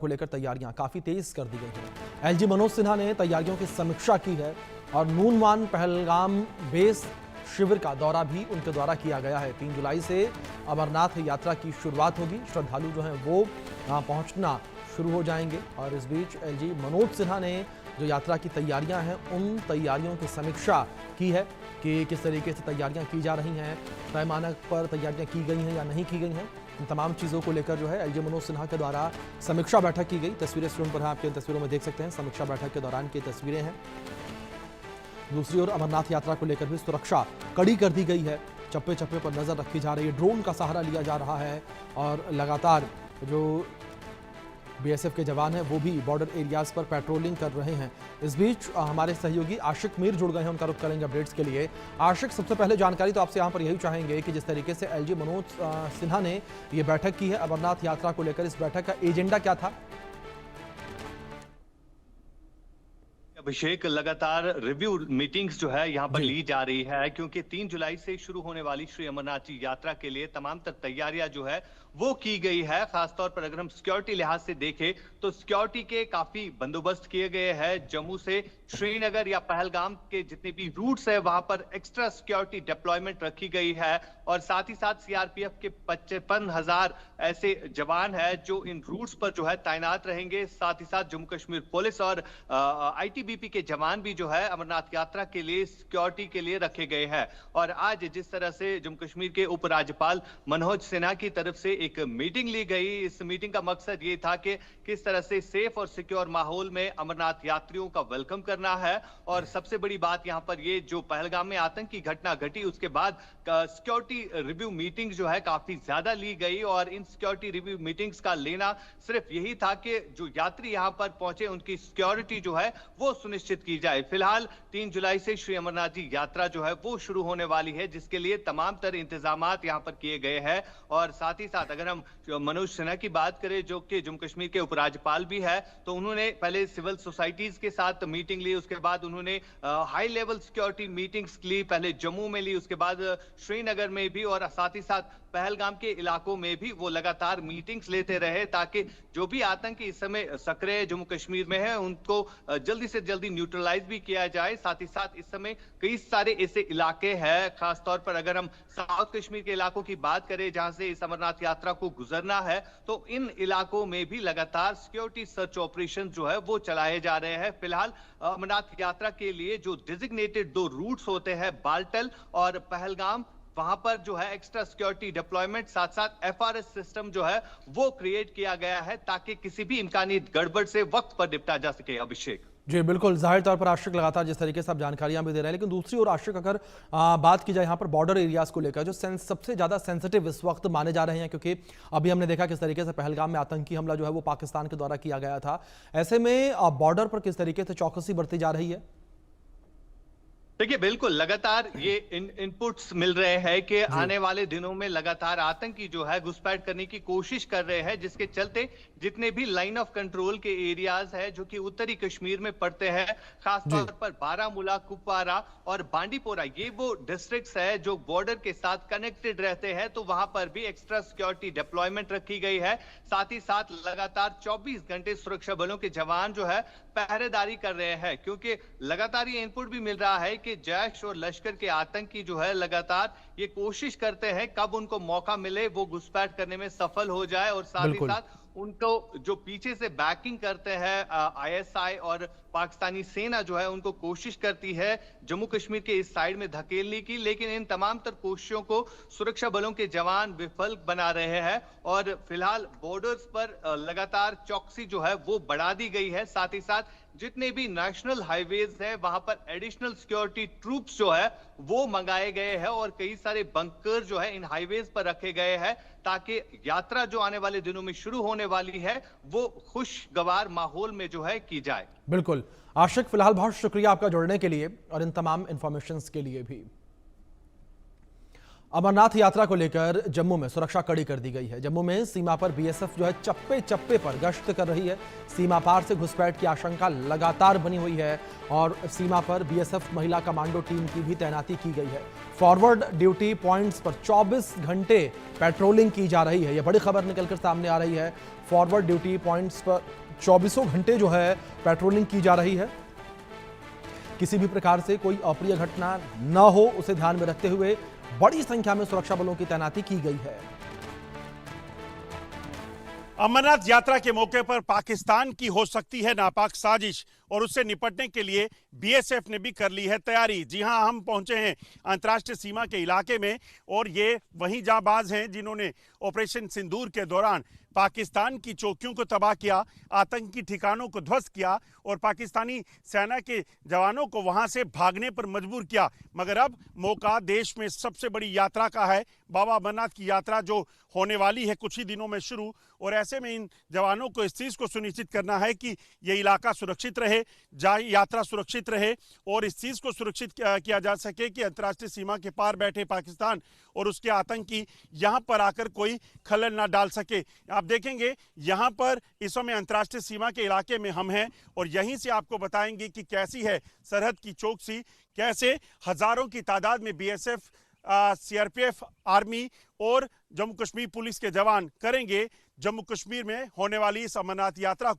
को लेकर तैयारियां काफी तेज कर दी गई हैं। एलजी मनोज सिन्हा ने तैयारियों की समीक्षा की है और नूनवान पहलगाम बेस शिविर का दौरा भी उनके द्वारा किया गया है। 3 जुलाई से अमरनाथ यात्रा की शुरुआत होगी। श्रद्धालु जो हैं वो वहां पहुंचना शुरू हो जाएंगे और इस बीच एलजी मनोज सिन्हा ने जो यात्रा की तैयारियां हैं उन तैयारियों की समीक्षा की है कि किस तरीके से तैयारियां की जा रही हैं, तय मानक पर तैयारियां की गई हैं या नहीं की गई हैं। इन तमाम चीज़ों को लेकर जो है एलजी मनोज सिन्हा के द्वारा समीक्षा बैठक की गई। तस्वीरें स्क्रीन पर हैं, आपके इन तस्वीरों में देख सकते हैं। समीक्षा बैठक के दौरान की तस्वीरें हैं। दूसरी ओर अमरनाथ यात्रा को लेकर भी सुरक्षा कड़ी कर दी गई है। चप्पे चप्पे पर नजर रखी जा रही है, ड्रोन का सहारा लिया जा रहा है और लगातार जो बीएसएफ के जवान हैं वो भी बॉर्डर एरियाज पर पेट्रोलिंग कर रहे हैं। इस बीच हमारे सहयोगी आशिक मीर जुड़ गए हैं, उनका रुख करेंगे अपडेट्स के लिए। आशिक, सबसे पहले जानकारी तो आपसे यहाँ पर यही चाहेंगे कि जिस तरीके से एलजी मनोज सिन्हा ने ये बैठक की है अमरनाथ यात्रा को लेकर, इस बैठक का एजेंडा क्या था? अभिषेक, लगातार रिव्यू मीटिंग्स जो है यहाँ पर ली जा रही है क्योंकि 3 जुलाई से शुरू होने वाली श्री अमरनाथ जी यात्रा के लिए तमाम तर तैयारियां जो है वो की गई है। खासतौर पर अगर हम सिक्योरिटी लिहाज से देखें तो सिक्योरिटी के काफी बंदोबस्त किए गए हैं। जम्मू से श्रीनगर या पहलगाम के जितने भी रूट्स है वहां पर एक्स्ट्रा सिक्योरिटी डिप्लॉयमेंट रखी गई है और साथ ही साथ सीआरपीएफ के 55,000 ऐसे जवान है जो इन रूट्स पर जो है तैनात रहेंगे। साथ ही साथ जम्मू कश्मीर पुलिस और आईटीबीपी के जवान भी जो है अमरनाथ यात्रा के लिए सिक्योरिटी के लिए रखे गए हैं। और आज जिस तरह से जम्मू कश्मीर के उपराज्यपाल मनोज सिन्हा की तरफ से एक मीटिंग ली गई, इस मीटिंग का मकसद ये था कि किस तरह से सेफ और सिक्योर माहौल में अमरनाथ यात्रियों का वेलकम करना है। और सबसे बड़ी बात यहां पर ये जो पहलगाम में आतंकी घटना घटी उसके बाद सिक्योरिटी रिव्यू मीटिंग जो है काफी ज्यादा ली गई और इन सिक्योरिटी रिव्यू मीटिंग्स का लेना सिर्फ यही था कि जो यात्री यहां पर पहुंचे उनकी सिक्योरिटी जो है वो सुनिश्चित की जाए। फिलहाल 3 जुलाई से श्री अमरनाथ जी यात्रा जो है वो शुरू होने वाली है जिसके लिए तमाम तरह इंतजामात यहां पर किए गए हैं। और साथ ही साथ अगर हम मनोज सिन्हा की बात करें जो कि जम्मू कश्मीर के उपराज्यपाल भी है, तो उन्होंने पहले सिविल सोसाइटीज के साथ मीटिंग ली, उसके बाद उन्होंने हाई लेवल सिक्योरिटी मीटिंग्स ली, पहले जम्मू में ली, उसके बाद श्रीनगर में भी और साथ ही साथ पहलगाम के इलाकों में भी वो लगातार मीटिंग्स लेते रहे ताकि जो भी आतंकी इस समय सक्रिय जम्मू कश्मीर में है उनको जल्दी से जल्दी न्यूट्रलाइज भी किया जाए। साथ ही साथ इस समय कई सारे ऐसे इलाके हैं, खासतौर पर अगर हम साउथ कश्मीर के इलाकों की बात करें जहां से इस अमरनाथ यात्रा को गुजरना है, तो इन इलाकों में भी लगातार सिक्योरिटी सर्च ऑपरेशन जो है वो चलाए जा रहे हैं। फिलहाल अमरनाथ यात्रा के लिए जो डिजिग्नेटेड 2 रूट्स होते हैं, बालटल और पहलगाम, वहां पर जो है एक्स्ट्रा सिक्योरिटी डिप्लॉयमेंट साथ साथ एफआरएस सिस्टम जो है वो क्रिएट किया गया है ताकि किसी भी इम्कानी गड़बड़ से वक्त पर निपटा जा सके। अभिषेक जी बिल्कुल, जाहिर तौर पर आशिक लगातार जिस तरीके से आप जानकारियां भी दे रहे हैं, लेकिन दूसरी ओर आशिक अगर बात की जाए यहाँ पर बॉर्डर एरियाज को लेकर जो सबसे ज़्यादा सेंसिटिव इस वक्त माने जा रहे हैं, क्योंकि अभी हमने देखा किस तरीके से पहलगाम में आतंकी हमला जो है वो पाकिस्तान के द्वारा किया गया था। ऐसे में बॉर्डर पर किस तरीके से चौकसी बरती जा रही है? देखिए, बिल्कुल लगातार ये इनपुट्स मिल रहे हैं कि आने वाले दिनों में लगातार आतंकी जो है घुसपैठ करने की कोशिश कर रहे हैं, जिसके चलते जितने भी लाइन ऑफ कंट्रोल के एरियाज है जो कि उत्तरी कश्मीर में पड़ते हैं, खासतौर पर बारामूला, कुपवारा और बांडीपोरा, ये वो डिस्ट्रिक्ट्स है जो बॉर्डर के साथ कनेक्टेड रहते हैं, तो वहां पर भी एक्स्ट्रा सिक्योरिटी डिप्लॉयमेंट रखी गई है। साथ ही साथ लगातार 24 घंटे सुरक्षा बलों के जवान जो है पहरेदारी कर रहे हैं, क्योंकि लगातार ये इनपुट भी मिल रहा है कि जैश और लश्कर के आतंकी जो है लगातार ये कोशिश करते हैं कब उनको मौका मिले वो घुसपैठ करने में सफल हो जाए। और साथ ही साथ उनको जो पीछे से बैकिंग करते हैं आईएसआई और पाकिस्तानी सेना जो है उनको कोशिश करती है जम्मू कश्मीर के इस साइड में धकेलने की, लेकिन इन तमाम तर कोशिशों को सुरक्षा बलों के जवान विफल बना रहे हैं। और फिलहाल बॉर्डर्स पर लगातार चौकसी जो है वो बढ़ा दी गई है। साथ ही साथ जितने भी नेशनल हाईवेज है वहां पर एडिशनल सिक्योरिटी ट्रूप्स जो है वो मंगाए गए हैं और कई सारे बंकर जो है इन हाईवेज पर रखे गए हैं ताकि यात्रा जो आने वाले दिनों में शुरू होने वाली है वो खुशगवार माहौल में जो है की जाए। बिल्कुल आशिक, फिलहाल बहुत शुक्रिया आपका जुड़ने के लिए और इन तमाम इंफॉर्मेशंस के लिए भी। अमरनाथ यात्रा को लेकर जम्मू में सुरक्षा कड़ी कर दी गई है। जम्मू में सीमा पर बीएसएफ जो है चप्पे चप्पे पर गश्त कर रही है। सीमा पार से घुसपैठ की आशंका लगातार बनी हुई है और सीमा पर बीएसएफ महिला कमांडो टीम की भी तैनाती की गई है। फॉरवर्ड ड्यूटी पॉइंट्स पर 24 घंटे पेट्रोलिंग की जा रही है। यह बड़ी खबर निकलकर सामने आ रही है। फॉरवर्ड ड्यूटी पॉइंट्स पर 24 घंटे जो है पेट्रोलिंग की जा रही है। किसी भी प्रकार से कोई अप्रिय घटना न हो उसे ध्यान में रखते हुए बड़ी संख्या में सुरक्षा बलों की तैनाती की गई है। अमरनाथ यात्रा के मौके पर पाकिस्तान की हो सकती है नापाक साजिश और उससे निपटने के लिए बीएसएफ ने भी कर ली है तैयारी। जी हां, हम पहुंचे हैं अंतर्राष्ट्रीय सीमा के इलाके में और ये वही जांबाज हैं जिन्होंने ऑपरेशन सिंदूर के दौरान पाकिस्तान की चौकियों को तबाह किया, आतंकी ठिकानों को ध्वस्त किया और पाकिस्तानी सेना के जवानों को वहां से भागने पर मजबूर किया। मगर अब मौका देश में सबसे बड़ी यात्रा का है, बाबा अमरनाथ की यात्रा जो होने वाली है कुछ ही दिनों में शुरू। और ऐसे में इन जवानों को इस चीज़ को सुनिश्चित करना है कि ये इलाका सुरक्षित रहे, यात्रा सुरक्षित रहे और इस चीज़ को सुरक्षित किया जा सके कि अंतर्राष्ट्रीय सीमा के पार बैठे पाकिस्तान और उसके आतंकी यहाँ पर आकर कोई खलल ना डाल सके। आप देखेंगे यहाँ पर इस समय अंतर्राष्ट्रीय सीमा के इलाके में हम हैं और यहीं से आपको बताएंगे कि कैसी है सरहद की चौकसी, कैसे हजारों की तादाद में बीएसएफ, सीआरपीएफ, आर्मी और जम्मू कश्मीर पुलिस के जवान करेंगे जम्मू कश्मीर में होने वाली इस अमरनाथ यात्रा